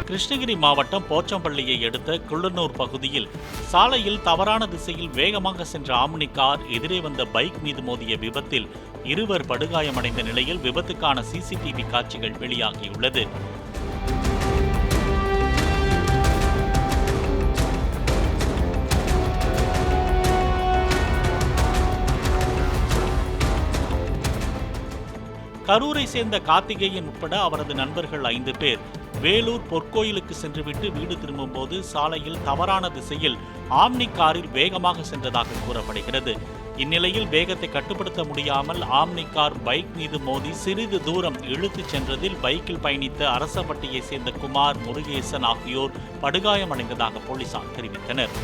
கிருஷ்ணகிரி மாவட்டம் போச்சம்பள்ளியை அடுத்த குள்ளனூர் பகுதியில் சாலையில் தவறான திசையில் வேகமாக சென்ற ஆம்னி கார் எதிரே வந்த பைக் மீது மோதிய விபத்தில் இருவர் படுகாயமடைந்த நிலையில் விபத்துக்கான சிசிடிவி காட்சிகள் வெளியாகியுள்ளது. கரூரை சேர்ந்த கார்த்திகேயன் உட்பட அவரது நண்பர்கள் 5 பேர் வேலூர் பொற்கோயிலுக்கு சென்றுவிட்டு வீடு திரும்பும்போது சாலையில் தவறான திசையில் ஆம்னி காரில் வேகமாக சென்றதாக கூறப்படுகிறது. இந்நிலையில் வேகத்தை கட்டுப்படுத்த முடியாமல் ஆம்னி கார் பைக் மீது மோதி சிறிது தூரம் இழுத்துச் சென்றதில் பைக்கில் பயணித்த அரசம்பட்டியை சேர்ந்த குமார், முருகேசன் ஆகியோர் படுகாயமடைந்ததாக போலீசார் தெரிவித்தனர்.